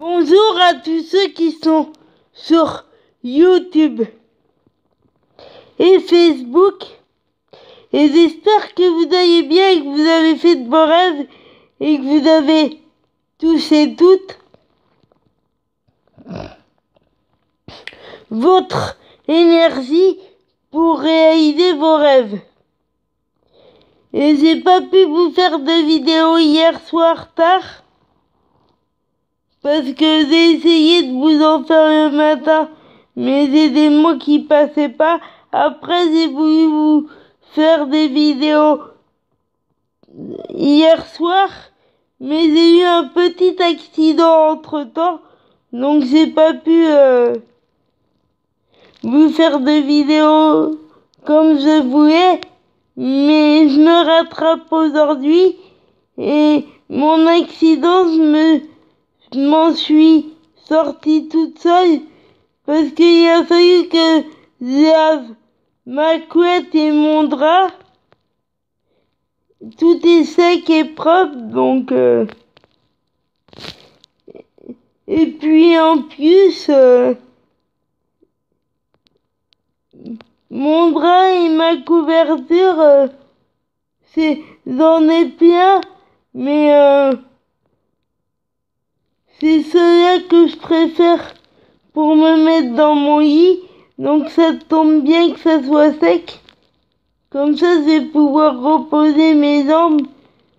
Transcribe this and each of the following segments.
Bonjour à tous ceux qui sont sur YouTube et Facebook. Et j'espère que vous allez bien et que vous avez fait de beaux rêves et que vous avez tous et toutes votre énergie pour réaliser vos rêves. Et j'ai pas pu vous faire de vidéo hier soir tard parce que j'ai essayé de vous en faire le matin, mais j'ai des mots qui passaient pas. Après, j'ai voulu vous faire des vidéos hier soir, mais j'ai eu un petit accident entre-temps, donc j'ai pas pu vous faire de vidéos comme je voulais, mais je me rattrape aujourd'hui et mon accident, je m'en suis sortie toute seule parce qu'il a fallu que je lave ma couette et mon drap. Tout est sec et propre, donc et puis en plus mon drap et ma couverture j'en ai plein, mais c'est ceux-là que je préfère pour me mettre dans mon lit, donc ça tombe bien que ça soit sec. Comme ça, je vais pouvoir reposer mes jambes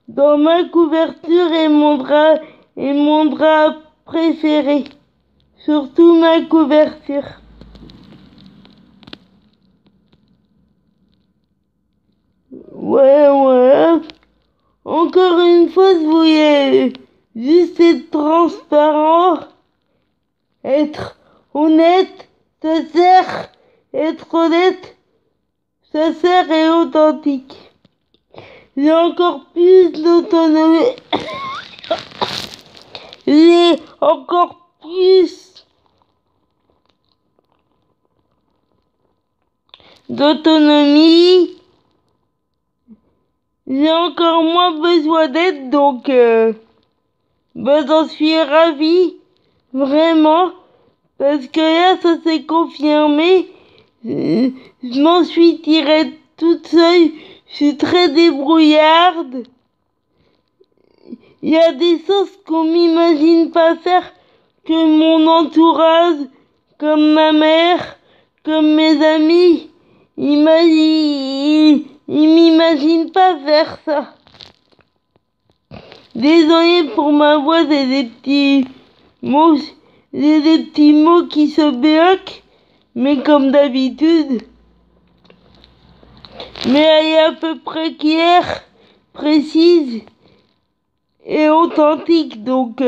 dans ma couverture et mon drap préféré. Surtout ma couverture. Ouais. Encore une fois, je voulais juste être transparent, être honnête, sincère, être honnête, sincère et authentique. J'ai encore plus d'autonomie. J'ai encore plus d'autonomie. J'ai encore moins besoin d'aide, donc j'en suis ravie, vraiment, parce que là, ça s'est confirmé. Je m'en suis tirée toute seule. Je suis très débrouillarde. Il y a des choses qu'on m'imagine pas faire, que mon entourage, comme ma mère, comme mes amis, ils m'imaginent pas faire ça. Désolé pour ma voix, j'ai des petits mots qui se bloquent, mais comme d'habitude. Mais elle est à peu près claire, précise et authentique, donc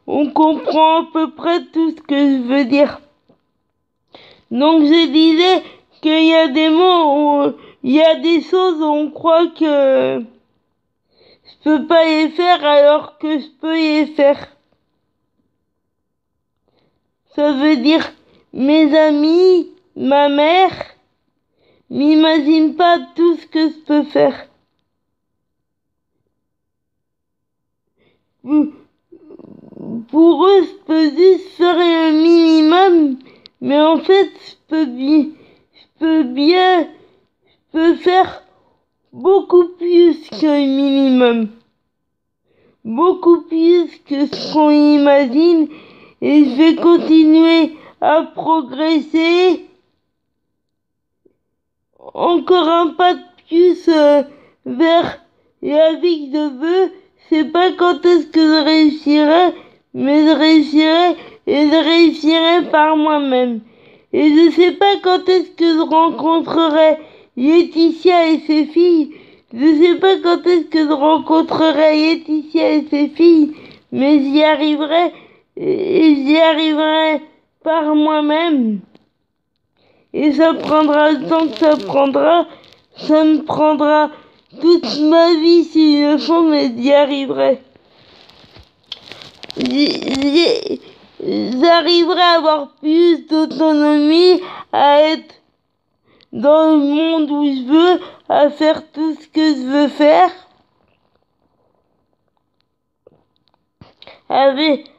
on comprend à peu près tout ce que je veux dire. Donc je disais qu'il y a des mots, il y a des choses où on croit que je peux pas les faire alors que je peux les faire. Ça veut dire mes amis, ma mère m'imagine pas tout ce que je peux faire. Pour eux, je peux juste faire un minimum, mais en fait, je peux faire beaucoup plus qu'un minimum. Beaucoup plus que ce qu'on imagine, et je vais continuer à progresser encore un pas de plus vers la vie que je veux. Je sais pas quand est-ce que je réussirai, mais je réussirai et je réussirai par moi-même. Et je sais pas quand est-ce que je rencontrerai Laetitia et ses filles. Je sais pas quand est-ce que je rencontrerai Laetitia et ses filles, mais j'y arriverai et j'y arriverai par moi-même. Et ça prendra le temps que ça prendra. Ça me prendra toute ma vie s'il le faut, mais j'y arriverai. J'arriverai à avoir plus d'autonomie, à être dans le monde où je veux, à faire tout ce que je veux faire,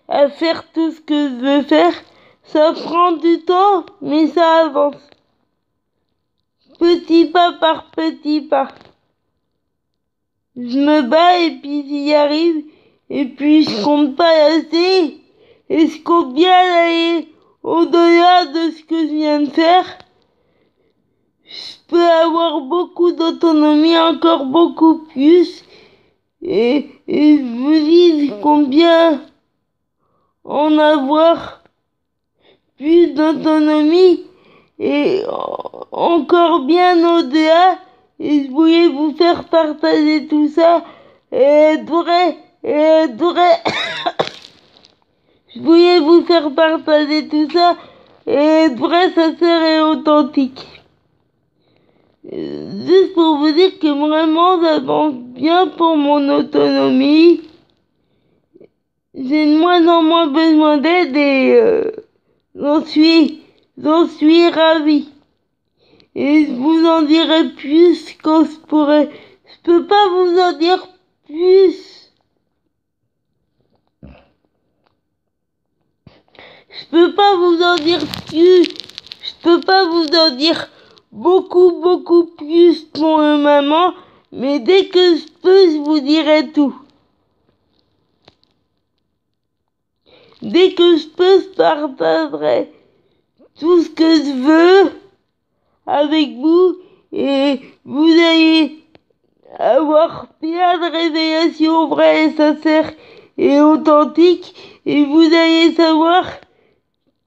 à faire tout ce que je veux faire. Ça prend du temps, mais ça avance. Petit pas par petit pas. Je me bats et puis j'y arrive. Et puis je compte pas assez. Et je compte bien aller au-delà de ce que je viens de faire. Je peux avoir beaucoup d'autonomie, encore beaucoup plus. Et je vous dis combien en avoir plus d'autonomie et encore bien au-delà. Et je voulais vous faire partager tout ça. Je voulais vous faire partager tout ça. Et vrai, sincère et authentique. Juste pour vous dire que vraiment j'avance bien pour mon autonomie. J'ai de moins en moins besoin d'aide et j'en suis ravie. Et je vous en dirai plus quand je pourrai. Je peux pas vous en dire plus. Je peux pas vous en dire plus. Je peux pas vous en dire beaucoup plus pour le moment. Mais dès que je peux, je vous dirai tout. Dès que je peux, je partagerai tout ce que je veux avec vous et vous allez avoir plein de révélations vraies et sincères et authentiques et vous allez savoir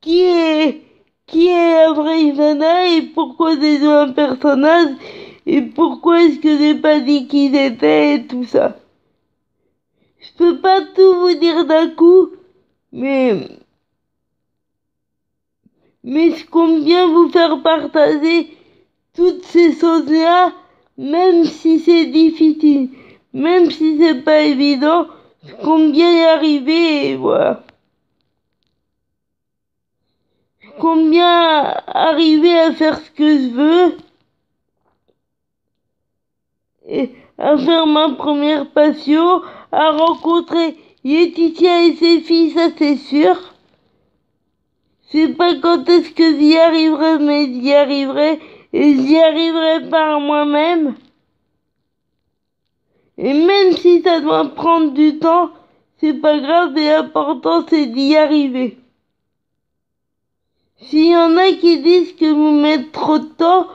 qui est la vraie Ivana et pourquoi c'est un personnage et pourquoi est-ce que j'ai pas dit qui c'était et tout ça. Je peux pas tout vous dire d'un coup, mais je compte bien vous faire partager toutes ces choses-là, même si c'est difficile, même si c'est pas évident, je compte bien y arriver et voilà. Je compte bien arriver à faire ce que je veux et à faire ma première passion, à rencontrer Laetitia et ses filles, ça c'est sûr. Je sais pas quand est-ce que j'y arriverai, mais j'y arriverai. Et j'y arriverai par moi-même. Et même si ça doit prendre du temps, c'est pas grave et l'important c'est d'y arriver. S'il y en a qui disent que vous mettez trop de temps,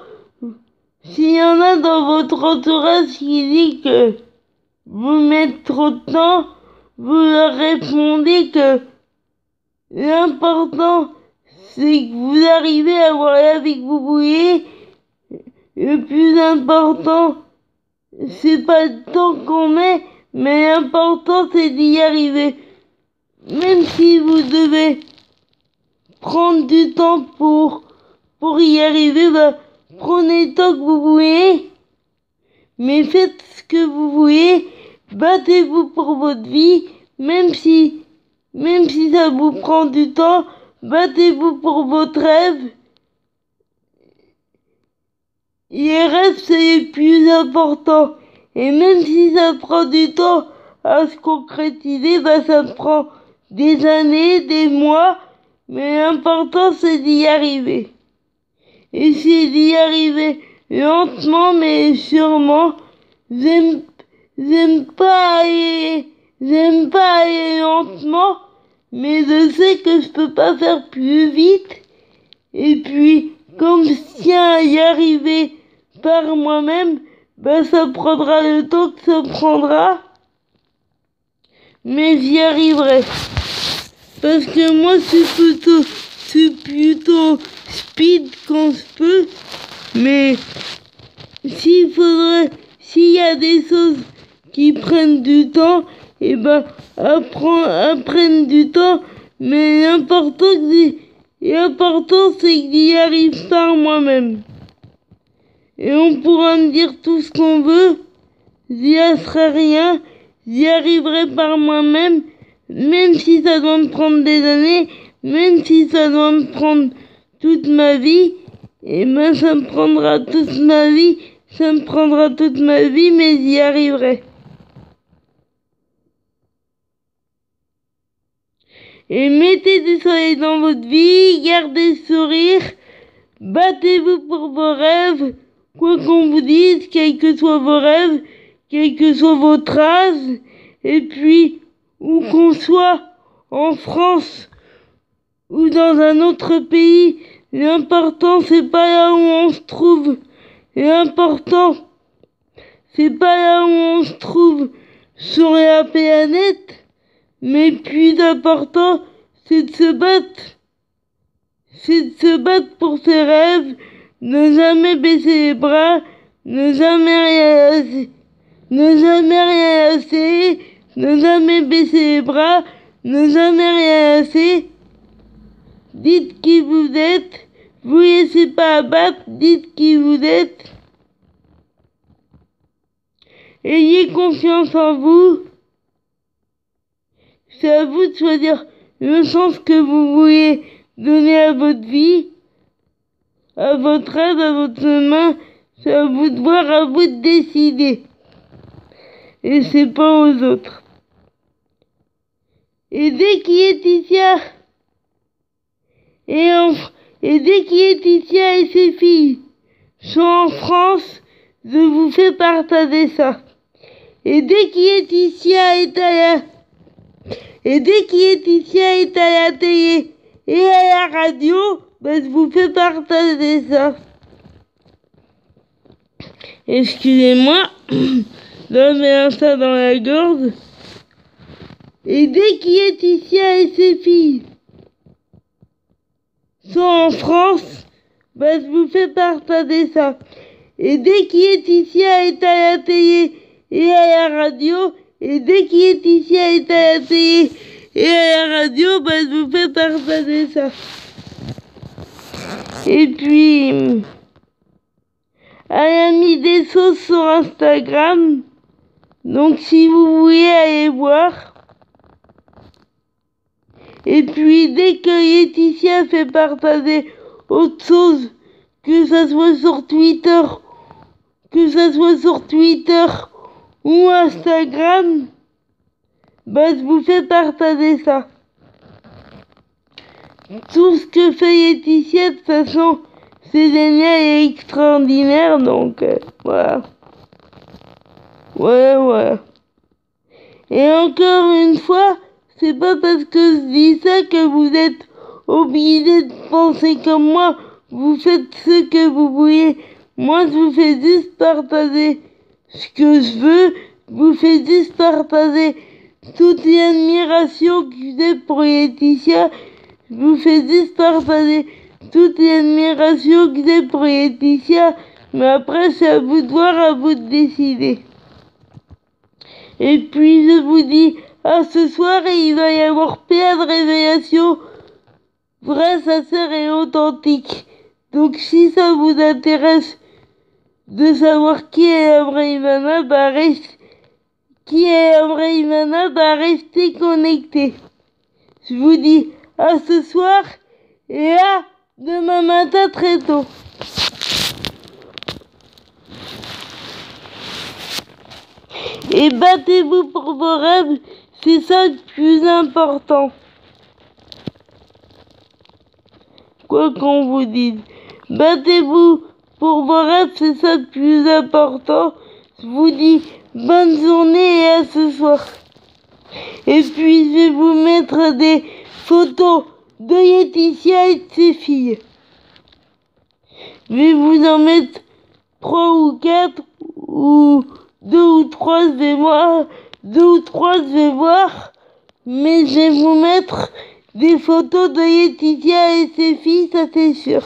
s'il y en a dans votre entourage qui dit que vous mettez trop de temps, vous leur répondez que l'important c'est que vous arrivez à voir la vie que vous voulez. Le plus important, c'est pas le temps qu'on met, mais l'important c'est d'y arriver. Même si vous devez prendre du temps pour y arriver, bah, prenez le temps que vous voulez, mais faites ce que vous voulez, battez-vous pour votre vie, même si ça vous prend du temps, battez-vous pour votre rêve. Les rêves, c'est les plus importants. Et même si ça prend du temps à se concrétiser, bah ça prend des années, des mois, mais l'important c'est d'y arriver. Et c'est d'y arriver lentement mais sûrement. J'aime pas aller lentement, mais je sais que je peux pas faire plus vite. Et puis, comme je tiens à y arriver par moi-même, ben ça prendra le temps que ça prendra, mais j'y arriverai. Parce que moi, c'est plutôt speed quand je peux, mais s'il y a des choses qui prennent du temps, et ben, prennent du temps, mais l'important c'est que j'y arrive par moi-même. Et on pourra me dire tout ce qu'on veut, j'y serai rien, j'y arriverai par moi-même, même si ça doit me prendre des années, même si ça doit me prendre toute ma vie, et ben ça me prendra toute ma vie, mais j'y arriverai. Et mettez du soleil dans votre vie, gardez le sourire, battez-vous pour vos rêves, quoi qu'on vous dise, quels que soient vos rêves, quel que soit votre âge, et puis, où qu'on soit, en France ou dans un autre pays, l'important c'est pas là où on se trouve, l'important c'est pas là où on se trouve sur la planète, mais plus important, c'est de se battre. C'est de se battre pour ses rêves, ne jamais baisser les bras, ne jamais rien lâcher, ne jamais rien lâcher, ne jamais baisser les bras, ne jamais rien lâcher. Dites qui vous êtes, vous laissez pas abattre, dites qui vous êtes. Ayez confiance en vous. C'est à vous de choisir le sens que vous voulez donner à votre vie, à votre rêve, à votre chemin. C'est à vous de voir, à vous de décider. Et c'est pas aux autres. Et dès qu'Laetitia et dès qu'Laetitia et ses filles sont en France, je vous fais partager ça. Et dès qu'Laetitia est à la télé et à la radio, ben je vous fais partager ça. Excusez-moi, j'avais ça dans la gorge. Et dès qu'Laetitia et ses filles sont en France, ben je vous fais partager ça. Et dès qu'Laetitia est à la télé et à la radio, et dès qu'Laetitia est à la télé et à la radio, ben je vous fais partager ça. Et puis, elle a mis des sauces sur Instagram, donc si vous voulez aller voir. Et puis dès que Laetitia fait partager autre chose, que ça soit sur Twitter ou Instagram, bah je vous fais partager ça. Tout ce que fait Laetitia, de toute façon, c'est génial et extraordinaire, donc voilà. Voilà. Et encore une fois, c'est pas parce que je dis ça que vous êtes obligé de penser comme moi. Vous faites ce que vous voulez. Moi, je vous fais juste partager ce que je veux. Je vous fais juste partager toute l'admiration que j'ai pour Laetitia. Je vous fais juste partager toute l'admiration que j'ai pour Laetitia. Mais après, c'est à vous de voir, à vous de décider. Et puis, je vous dis, à ce soir, il va y avoir plein de révélations vraies, sincères et authentiques. Donc, si ça vous intéresse de savoir qui est la vraie Ivana, restez connectés. Je vous dis à ce soir et à demain matin très tôt. Et battez-vous pour vos rêves, c'est ça le plus important. Quoi qu'on vous dise, battez-vous pour vos rêves, c'est ça le plus important. Je vous dis bonne journée et à ce soir. Et puis je vais vous mettre des photos de Laetitia et de ses filles. Je vais vous en mettre 3 ou 4 ou 2 ou 3, je vais voir, mais je vais vous mettre des photos de Laetitia et ses filles, ça c'est sûr.